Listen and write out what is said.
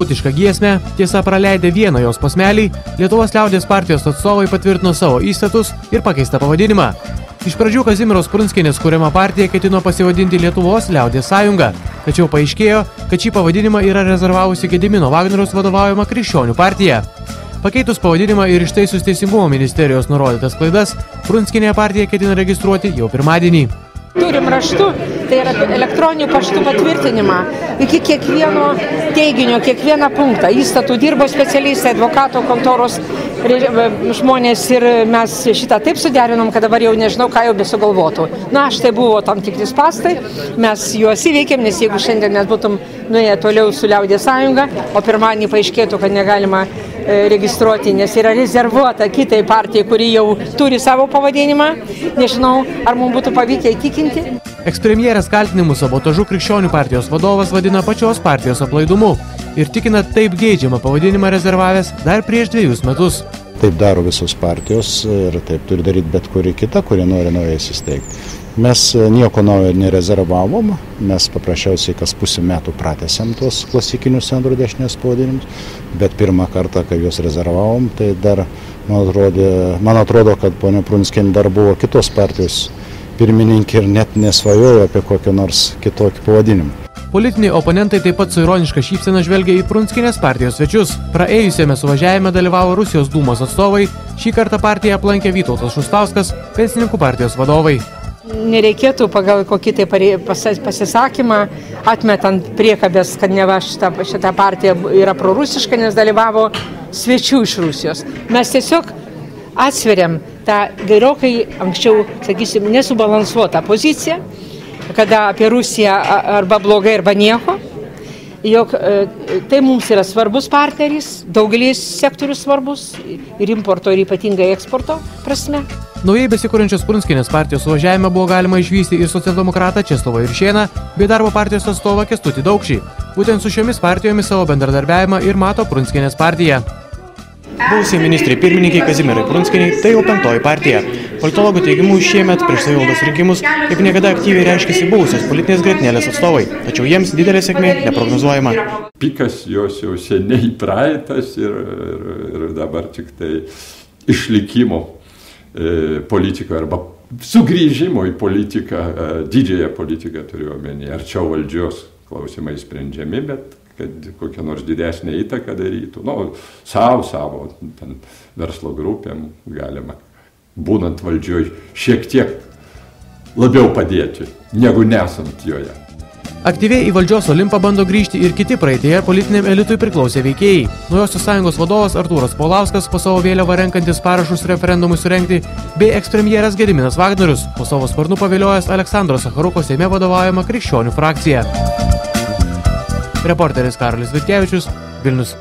Tautišką giesmę, tiesa praleidę vieną jos posmelį, Lietuvos liaudies partijos atstovai patvirtino savo įstatus ir pakeistą pavadinimą. Iš pradžių Kazimieros Prunskienės kuriama partija ketino pasivadinti Lietuvos liaudies sąjunga, tačiau paaiškėjo, kad šį pavadinimą yra rezervavusi Gedimino Vagnoriaus vadovaujama Krikščionių partija. Pakeitus pavadinimą ir ištaisius Teisingumo ministerijos nurodytas klaidas, Prunskienė partija ketina registruoti jau pirmadienį. Turim raštu, tai yra elektroninių paštų patvirtinimą iki kiekvieno teiginio, kiekvieną punktą. Įstatų dirbo specialistai, advokato kontoros žmonės ir mes šitą taip suderinom, kad dabar jau nežinau, ką jau besugalvotų. Na, štai buvo tam tikri spastai, mes juos įveikėm, nes jeigu šiandien mes būtum nuėję toliau su Liaudies sąjunga, o pirmadienį paaiškėtų, kad negalima registruoti, nes yra rezervuota kitai partijai, kuri jau turi savo pavadinimą. Nežinau, ar mums būtų pavykę įtikinti. Ekspremjerės kaltinimus sabotažu Krikščionių partijos vadovas vadina pačios partijos aplaidumu ir tikina taip geidžiamą pavadinimą rezervavęs dar prieš 2 metus. Taip daro visos partijos ir taip turi daryti bet kuri kita, kuri nori naujai įsisteigti. Mes nieko naujo nerezervavom, mes paprasčiausiai kas pusę metų pratęsėm tuos klasikinius centro dešinės pavadinimus, bet pirmą kartą, kai juos rezervavom, tai dar man atrodo, kad ponia Prunskienė dar buvo kitos partijos pirmininkė ir net nesvajojo apie kokį nors kitokį pavadinimą. Politiniai oponentai taip pat su ironiška šypsena žvelgia į Prunskienės partijos svečius. Praėjusiame suvažiavime dalyvavo Rusijos dūmos atstovai, šį kartą partiją aplankė Vytautas Šustauskas, Pensininkų partijos vadovai. Nereikėtų pagal kokį tai pasisakymą, atmetant priekabės, kad neva šita partija yra prorusiška, nes dalyvavo svečių iš Rusijos. Mes tiesiog atsveriam tą gerokai anksčiau, sakysim, nesubalansuotą poziciją, kada apie Rusiją arba blogai, arba nieko, jog tai mums yra svarbus partneris, daugelis sektorių svarbus ir importo ir ypatingai eksporto prasme. Naujai besikūrenčios Prunskienės partijos suvažiavime buvo galima išvysti ir socialdemokratą Česlovą Juršėną bei darbo partijos atstovą Kęstutį Daukšį. Būtent su šiomis partijomis savo bendradarbiavimą ir mato Prunskienės partija. Buvusiai ministrai pirmininkai Kazimierai Prunskienei tai jau 5. partija. Politologų teigimu šiemet prieš savivaldos rinkimus kaip niekada aktyviai reiškėsi buvusios politinės gretinėlės atstovai, tačiau jiems didelė sėkmė neprognozuojama. Pikas jos jau seniai praeitas ir dabar tik tai išlikimo politiką arba sugrįžimo į politiką, didžiąją politiką turiu omeny, arčiau valdžios klausimai sprendžiami, bet kad kokią nors didesnę įtaką darytų, savo verslo grupėm galima, būnant valdžioj, šiek tiek labiau padėti, negu nesant joje. Aktyviai į valdžios olimpą bando grįžti ir kiti praeitėje politiniam elitui priklausę veikėjai. Naujosios sąjungos vadovas Artūras Paulauskas po savo vėliavą renkantis parašus referendumui surengti, bei ekspremjeras Gediminas Vagnorius po savo sparnu paviliojęs Aleksandro Sacharuko Seime vadovaujama Krikščionių frakcija. Reporteris Karolis Vitkevičius, Vilnius.